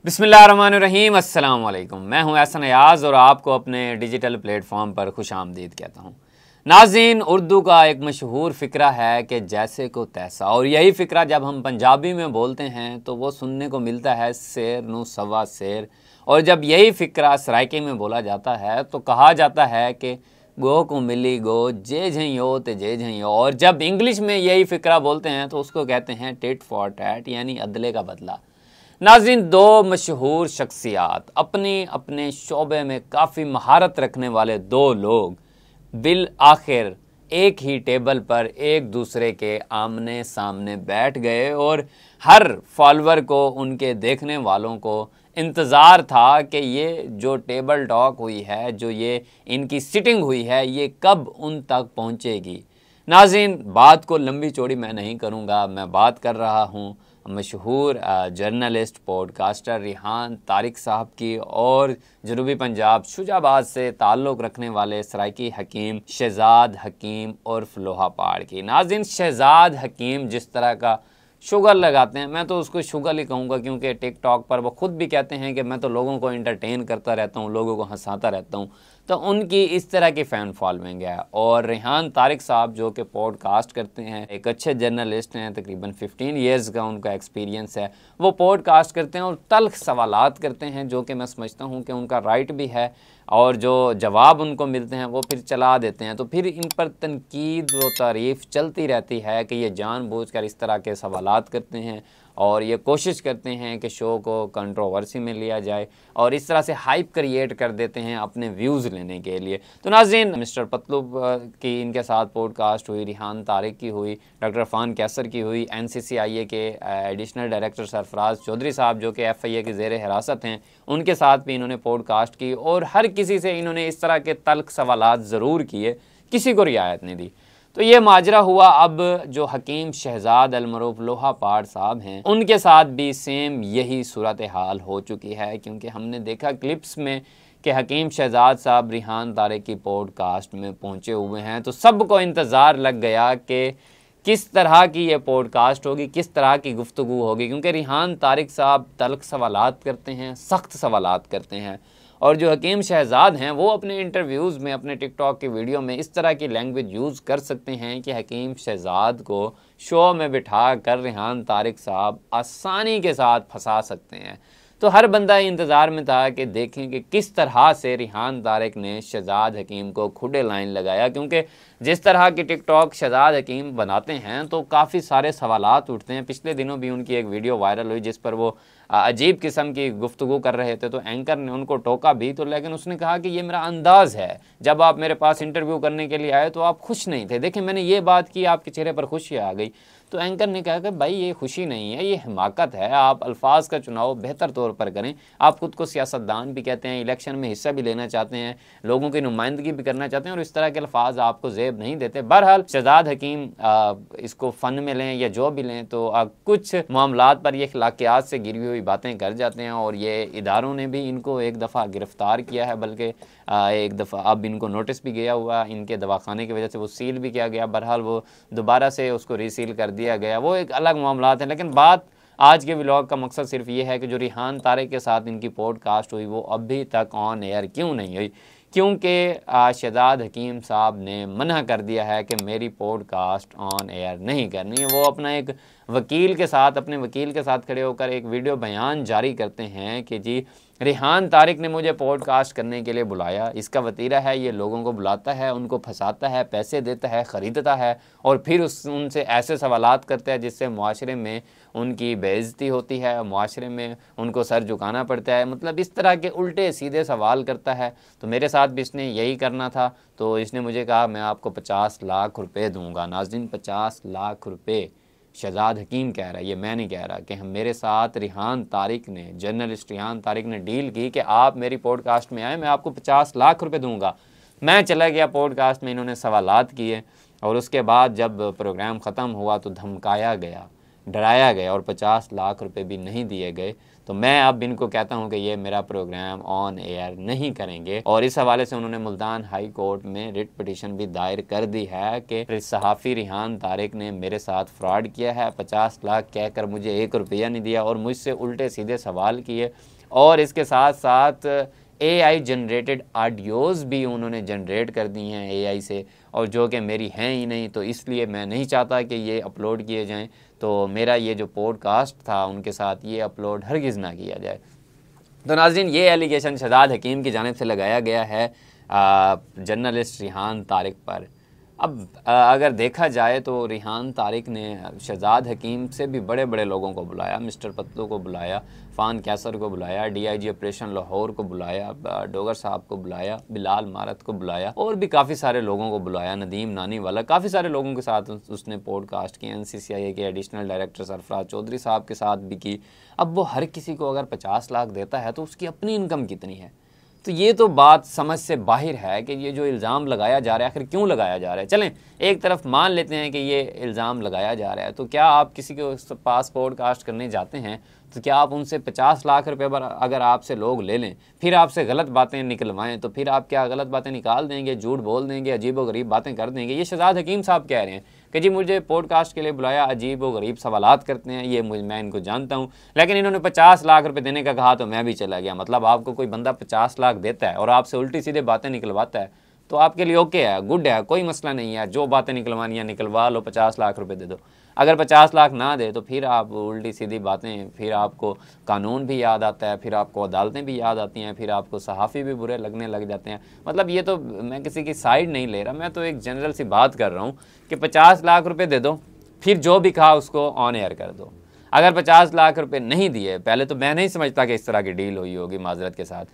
बिस्मिल्लाहिर्रहमानिर्रहीम, अस्सलाम वालेकुम। मैं हूं एहसन अयाज और आपको अपने डिजिटल प्लेटफॉर्म पर खुश आमदीद कहता हूं। नाज़रीन, उर्दू का एक मशहूर फ़िक्रा है कि जैसे को तैसा, और यही फ़िक्रा जब हम पंजाबी में बोलते हैं तो वो सुनने को मिलता है शेर नु सवा शेर। और जब यही फ़िक्रा सराइकी में बोला जाता है तो कहा जाता है कि गो को मिली गो, जे झइयो ते जे झइयो। और जब इंग्लिश में यही फ़िक्रा बोलते हैं तो उसको कहते हैं टिट फॉर टैट, यानी अदले का बदला। नाज़रीन, दो मशहूर शख्सियात, अपने अपने शोबे में काफ़ी महारत रखने वाले दो लोग बिल आखिर एक ही टेबल पर एक दूसरे के आमने सामने बैठ गए और हर फॉलोअर को, उनके देखने वालों को इंतज़ार था कि ये जो टेबल टॉक हुई है, जो ये इनकी सिटिंग हुई है, ये कब उन तक पहुंचेगी। नाज़रीन, बात को लंबी चौड़ी मैं नहीं करूंगा। मैं बात कर रहा हूं मशहूर जर्नलिस्ट पॉडकास्टर रिहान तारिक साहब की और जनूबी पंजाब शुजाबाद से ताल्लुक़ रखने वाले सराइकी हकीम शहजाद हकीम उर्फ लोहा पहाड़ की। नाज़रीन, शहजाद हकीम जिस तरह का शुगर लगाते हैं, मैं तो उसको शुगर ही कहूँगा, क्योंकि टिकटॉक पर वो खुद भी कहते हैं कि मैं तो लोगों को एंटरटेन करता रहता हूँ, लोगों को हंसाता रहता हूँ। तो उनकी इस तरह की फ़ैन फॉलोइंग है। और रिहान तारिक साहब जो कि पॉडकास्ट करते हैं, एक अच्छे जर्नलिस्ट हैं, तकरीबन 15 इयर्स का उनका एक्सपीरियंस है। वो पॉडकास्ट करते हैं और तल्ख सवालात करते हैं, जो कि मैं समझता हूँ कि उनका राइट भी है, और जो जवाब उनको मिलते हैं वो फिर चला देते हैं। तो फिर इन पर तनकीद व तारीफ़ चलती रहती है कि ये जानबूझकर इस तरह के सवालात करते हैं और ये कोशिश करते हैं कि शो को कंट्रोवर्सी में लिया जाए और इस तरह से हाइप क्रिएट कर देते हैं अपने व्यूज़ लेने के लिए। तो नाज़रीन, मिस्टर पतलू की इनके साथ पॉडकास्ट हुई, रिहान तारिक की हुई, डॉक्टर अफान कैसर की हुई, NCCIA के एडिशनल डायरेक्टर सरफराज चौधरी साहब जो कि FIA के ज़ेर हिरासत हैं, उनके साथ भी इन्होंने पॉडकास्ट की और हर किसी से इन्होंने इस तरह के तल्ख सवालात ज़रूर किए, किसी को रियायत नहीं दी। तो ये माजरा हुआ। अब जो हकीम शहजाद अलमरूफ लोहा पहाड़ साहब हैं, उनके साथ भी सेम यही सूरत हाल हो चुकी है, क्योंकि हमने देखा क्लिप्स में कि हकीम शहजाद साहब रिहान तारिक की पॉडकास्ट में पहुंचे हुए हैं। तो सबको इंतज़ार लग गया कि किस तरह की ये पॉडकास्ट होगी, किस तरह की गुफ्तगू होगी, क्योंकि रिहान तारिक साहब तल्ख सवालात करते हैं, सख्त सवालात करते हैं। और जो हकीम शहजाद हैं वो अपने इंटरव्यूज़ में, अपने टिकटॉक की वीडियो में इस तरह की लैंग्वेज यूज़ कर सकते हैं कि हकीम शहजाद को शो में बिठा कर रिहान तारिक साहब आसानी के साथ फंसा सकते हैं। तो हर बंदा इंतज़ार में था कि देखें कि किस तरह से रिहान तारिक ने शहजाद हकीम को खुडे लाइन लगाया, क्योंकि जिस तरह की टिकटॉक शहजाद हकीम बनाते हैं तो काफ़ी सारे सवालात उठते हैं। पिछले दिनों भी उनकी एक वीडियो वायरल हुई जिस पर वो अजीब किस्म की गुफ्तगू कर रहे थे, तो एंकर ने उनको टोका भी, तो लेकिन उसने कहा कि ये मेरा अंदाज़ है, जब आप मेरे पास इंटरव्यू करने के लिए आए तो आप खुश नहीं थे, देखिए मैंने ये बात की, आपके चेहरे पर खुशी आ गई। तो एंकर ने कहा कि भाई ये खुशी नहीं है, ये हिमाकत है, आप अल्फाज का चुनाव बेहतर तौर पर करें। आप खुद को सियासतदान भी कहते हैं, इलेक्शन में हिस्सा भी लेना चाहते हैं, लोगों की नुमाइंदगी भी करना चाहते हैं, और इस तरह के अल्फाज आपको जेब नहीं देते। बहरहाल शहजाद हकीम इसको फ़न में लें या जो भी लें, तो कुछ मामलात पर ये अखलाकियात से गिरी हुई बातें कर जाते हैं, और ये इदारों ने भी इनको एक दफ़ा गिरफ़्तार किया है, बल्कि एक दफ़ा अब इनको नोटिस भी गया हुआ, इनके दवाखाने की वजह से वो सील भी किया गया। बहरहाल वो दोबारा से उसको रीसील कर दिया गया, वो एक अलग मामलात है। लेकिन बात आज के व्लॉग का मकसद सिर्फ ये है कि जो रिहान तारिक के साथ इनकी पॉडकास्ट हुई वो अभी तक ऑन एयर क्यों नहीं हुई, क्योंकि शहजाद हकीम साहब ने मना कर दिया है कि मेरी पॉडकास्ट ऑन एयर नहीं करनी है। वो अपना एक वकील के साथ, अपने वकील के साथ खड़े होकर एक वीडियो बयान जारी करते हैं कि जी रिहान तारिक ने मुझे पॉडकास्ट करने के लिए बुलाया, इसका वतीरा है, ये लोगों को बुलाता है, उनको फंसाता है, पैसे देता है, ख़रीदता है, और फिर उनसे ऐसे सवालात करता है जिससे मुआशरे में उनकी बेइज्जती होती है, मुआशरे में उनको सर झुकाना पड़ता है। मतलब इस तरह के उल्टे सीधे सवाल करता है। तो मेरे साथ भी इसने यही करना था, तो इसने मुझे कहा मैं आपको 50 लाख रुपए दूंगा। नाज़रीन, 50 लाख रुपए शहजाद हकीम कह रहा है, ये मैं नहीं कह रहा, कि हम मेरे साथ रिहान तारिक ने, जर्नलिस्ट रिहान तारिक ने डील की कि आप मेरी पॉडकास्ट में आए, मैं आपको 50 लाख रुपए दूंगा। मैं चला गया पॉडकास्ट में, इन्होंने सवालात किए, और उसके बाद जब प्रोग्राम ख़त्म हुआ तो धमकाया गया, डराया गया और 50 लाख रुपए भी नहीं दिए गए। तो मैं अब इनको कहता हूं कि ये मेरा प्रोग्राम ऑन एयर नहीं करेंगे। और इस हवाले से उन्होंने मुल्तान हाई कोर्ट में रिट पिटीशन भी दायर कर दी है कि सहाफ़ी रिहान तारिक ने मेरे साथ फ्रॉड किया है, 50 लाख कहकर मुझे 1 रुपया नहीं दिया और मुझसे उल्टे सीधे सवाल किए, और इसके साथ साथ AI जनरेटेड ऑडियोज़ भी उन्होंने जनरेट कर दी हैं AI से, और जो कि मेरी हैं ही नहीं, तो इसलिए मैं नहीं चाहता कि ये अपलोड किए जाएं। तो मेरा ये जो पॉडकास्ट था उनके साथ ये अपलोड हरगिज़ ना किया जाए। तो नाज़रीन, ये एलिगेशन शहजाद हकीम की जानिब से लगाया गया है जर्नलिस्ट रिहान तारिक पर। अब अगर देखा जाए तो रिहान तारिक ने शहजाद हकीम से भी बड़े बड़े लोगों को बुलाया, मिस्टर पतलू को बुलाया, फ़ान कैसर को बुलाया, DIG ऑपरेशन लाहौर को बुलाया, डोगर साहब को बुलाया, बिलाल मारत को बुलाया, और भी काफ़ी सारे लोगों को बुलाया, नदीम नानी वाला, काफ़ी सारे लोगों के साथ उसने पॉडकास्ट की। NCCI के एडिशनल डायरेक्टर सरफराज चौधरी साहब के साथ भी की। अब वो हर किसी को अगर 50 लाख देता है तो उसकी अपनी इनकम कितनी है? तो ये तो बात समझ से बाहर है कि ये जो इल्ज़ाम लगाया जा रहा है, आखिर क्यों लगाया जा रहा है। चलें एक तरफ मान लेते हैं कि ये इल्ज़ाम लगाया जा रहा है, तो क्या आप किसी के पास पॉडकास्ट करने जाते हैं तो क्या आप उनसे 50 लाख रुपए पर अगर आपसे लोग ले लें, फिर आपसे गलत बातें निकलवाएं, तो फिर आप क्या गलत बातें निकाल देंगे, झूठ बोल देंगे, अजीब व गरीब बातें कर देंगे? ये शहजाद हकीम साहब कह रहे हैं कि जी मुझे पॉडकास्ट के लिए बुलाया, अजीब व गरीब सवालात करते हैं, ये मैं इनको जानता हूँ, लेकिन इन्होंने 50 लाख रुपए देने का कहा तो मैं भी चला गया। मतलब आपको कोई बंदा 50 लाख देता है और आपसे उल्टी सीधे बातें निकलवाता है तो आपके लिए ओके है, गुड है, कोई मसला नहीं है, जो बातें निकलवानी है निकलवा लो, 50 लाख रुपए दे दो। अगर 50 लाख ना दे तो फिर आप उल्टी सीधी बातें, फिर आपको कानून भी याद आता है, फिर आपको अदालतें भी याद आती हैं, फिर आपको सहाफ़ी भी बुरे लगने लग जाते हैं। मतलब ये तो मैं किसी की साइड नहीं ले रहा, मैं तो एक जनरल सी बात कर रहा हूँ कि 50 लाख रुपए दे दो, फिर जो भी कहा उसको ऑन एयर कर दो। अगर 50 लाख रुपए नहीं दिए, पहले तो मैं नहीं समझता कि इस तरह की डील हुई होगी माजरत के साथ।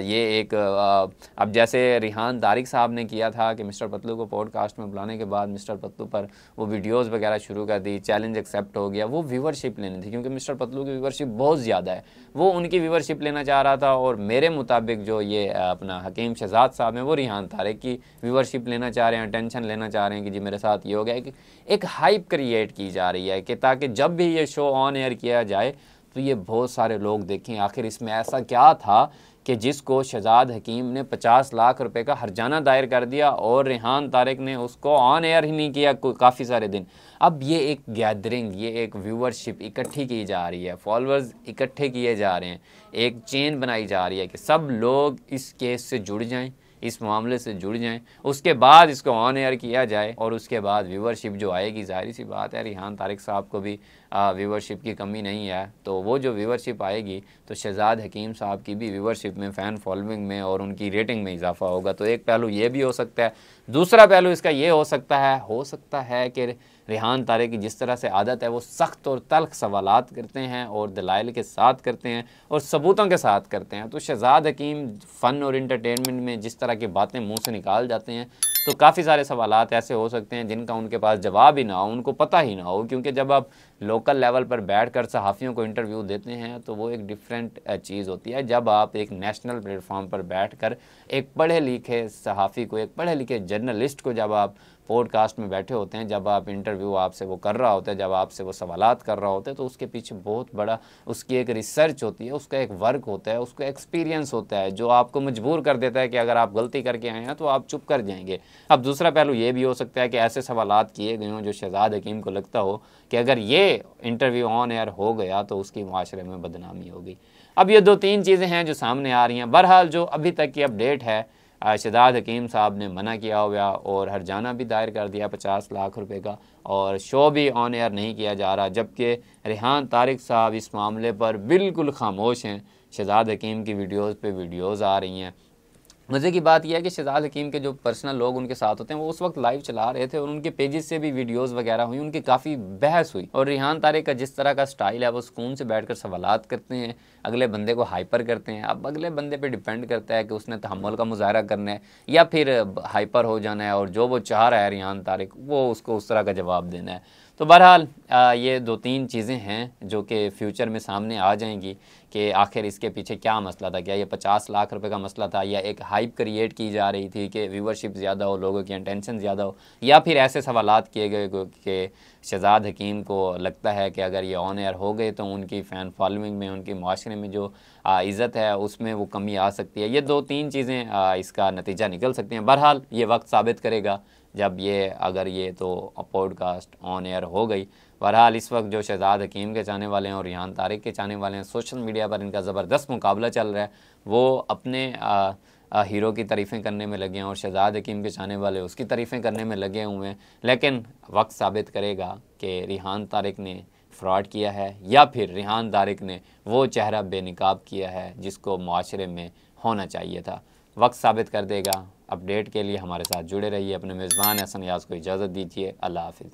ये एक अब जैसे रिहान तारिक साहब ने किया था कि मिस्टर पतलू को पॉडकास्ट में बुलाने के बाद मिस्टर पतलू पर वो वीडियोस वगैरह शुरू कर दी, चैलेंज एक्सेप्ट हो गया। वो व्यूवरशिप लेनी थी क्योंकि मिस्टर पतलू की व्यूवरशिप बहुत ज़्यादा है, वो उनकी व्यूवरशिप लेना चाह रहा था, और मेरे मुताबिक जो ये अपना हकीम शहजाद साहब हैं वो रिहान तारिक की व्यूवरशिप लेना चाह रहे हैं, टेंशन लेना चाह रहे हैं कि जी मेरे साथ ये हो गया। एक हाइप क्रिएट की जा रही है कि ताकि जब भी ये शो ऑन एयर किया जाए तो ये बहुत सारे लोग देखें आखिर इसमें ऐसा क्या था कि जिसको शहजाद हकीम ने 50 लाख रुपए का हर्जाना दायर कर दिया और रिहान तारिक ने उसको ऑन एयर ही नहीं किया काफ़ी सारे दिन। अब ये एक गैदरिंग, ये एक व्यूवरशिप इकट्ठी की जा रही है, फॉलोअर्स इकट्ठे किए जा रहे हैं, एक चेन बनाई जा रही है कि सब लोग इस केस से जुड़ जाएं, इस मामले से जुड़ जाएं, उसके बाद इसको ऑन एयर किया जाए और उसके बाद व्यूवरशिप जो आएगी, जाहिर सी बात है रिहान तारिक साहब को भी व्यूवरशिप की कमी नहीं है, तो वो जो व्यूवरशिप आएगी तो शहजाद हकीम साहब की भी व्यूवरशिप में, फ़ैन फॉलोइंग में और उनकी रेटिंग में इजाफा होगा। तो एक पहलू ये भी हो सकता है। दूसरा पहलू इसका ये हो सकता है कि रिहान तारिक की जिस तरह से आदत है वो सख्त और तल्ख सवालात करते हैं और दलाइल के साथ करते हैं और सबूतों के साथ करते हैं। तो शहजाद हकीम फ़न और इंटरटेनमेंट में जिस तरह की बातें मुंह से निकाल जाते हैं तो काफ़ी सारे सवालात ऐसे हो सकते हैं जिनका उनके पास जवाब ही ना हो, उनको पता ही ना हो, क्योंकि जब आप लोकल लेवल पर बैठकर सहाफ़ियों को इंटरव्यू देते हैं तो वो एक डिफरेंट चीज़ होती है। जब आप एक नेशनल प्लेटफॉर्म पर बैठकर एक पढ़े लिखे सहाफ़ी को, एक पढ़े लिखे जर्नलिस्ट को जब आप पॉडकास्ट में बैठे होते हैं, जब आप इंटरव्यू आपसे वो कर रहा होता है, जब आपसे वो सवालात कर रहा होता है, तो उसके पीछे बहुत बड़ा उसकी एक रिसर्च होती है, उसका एक वर्क होता है, उसका एक्सपीरियंस होता है जो आपको मजबूर कर देता है कि अगर आप गलती करके आए हैं तो आप चुप कर जाएंगे। अब दूसरा पहलू ये भी हो सकता है कि ऐसे सवालात किए गए हों जो शहजाद हकीम को लगता हो कि अगर ये इंटरव्यू ऑन एयर हो गया तो उसकी माशरे में बदनामी होगी। अब ये 2-3 चीज़ें हैं जो सामने आ रही हैं। बहरहाल जो अभी तक की अपडेट है, शहजाद हकीम साहब ने मना किया हुआ और हर्जाना भी दायर कर दिया 50 लाख रुपए का, और शो भी ऑन एयर नहीं किया जा रहा, जबकि रिहान तारिक साहब इस मामले पर बिल्कुल खामोश हैं। शहजाद हकीम की वीडियोज़ पे वीडियोज़ आ रही हैं। मज़े की बात यह है कि शहजाद हकीम के जो पर्सनल लोग उनके साथ होते हैं वो उस वक्त लाइव चला रहे थे और उनके पेजेस से भी वीडियोस वगैरह हुई, उनकी काफ़ी बहस हुई। और रिहान तारिक का जिस तरह का स्टाइल है वो सुकून से बैठकर सवालात करते हैं, अगले बंदे को हाइपर करते हैं। अब अगले बंदे पे डिपेंड करता है कि उसने तहम्मुल का मुजाहरा करना है या फिर हाइपर हो जाना है और जो वो चाह रहा है रिहान तारिक वो उसको उस तरह का जवाब देना है। तो बहरहाल ये 2-3 चीज़ें हैं जो कि फ्यूचर में सामने आ जाएंगी कि आखिर इसके पीछे क्या मसला था। क्या ये 50 लाख रुपए का मसला था, या एक हाइप क्रिएट की जा रही थी कि व्यूवरशिप ज़्यादा हो, लोगों की अटेंशन ज़्यादा हो, या फिर ऐसे सवालात किए गए कि शहजाद हकीम को लगता है कि अगर ये ऑन एयर हो गए तो उनकी फ़ैन फॉलोइंग में, उनकी माशरे में जो इज़्ज़त है उसमें वो कमी आ सकती है। ये 2-3 चीज़ें इसका नतीजा निकल सकती हैं। बहरहाल ये वक्त साबित करेगा जब ये, अगर ये तो पॉडकास्ट ऑन एयर हो गई। बहरहाल इस वक्त जो शहजाद हकीम के चाहने वाले हैं और रिहान तारिक के चाहने वाले हैं, सोशल मीडिया पर इनका ज़बरदस्त मुकाबला चल रहा है। वो अपने हीरो की तारीफ़ें करने में लगे हैं और शहजाद हकीम के चाहने वाले उसकी तारीफ़ें करने में लगे हुए हैं। लेकिन वक्त साबित करेगा कि रिहान तारिक ने फ्रॉड किया है या फिर रिहान तारिक ने वो चेहरा बेनिकाब किया है जिसको माशरे में होना चाहिए था। वक्त साबित कर देगा। अपडेट के लिए हमारे साथ जुड़े रहिए। अपने मेज़बान हसन याज़ को इजाज़त दीजिए। अल्लाह हाफ़िज़।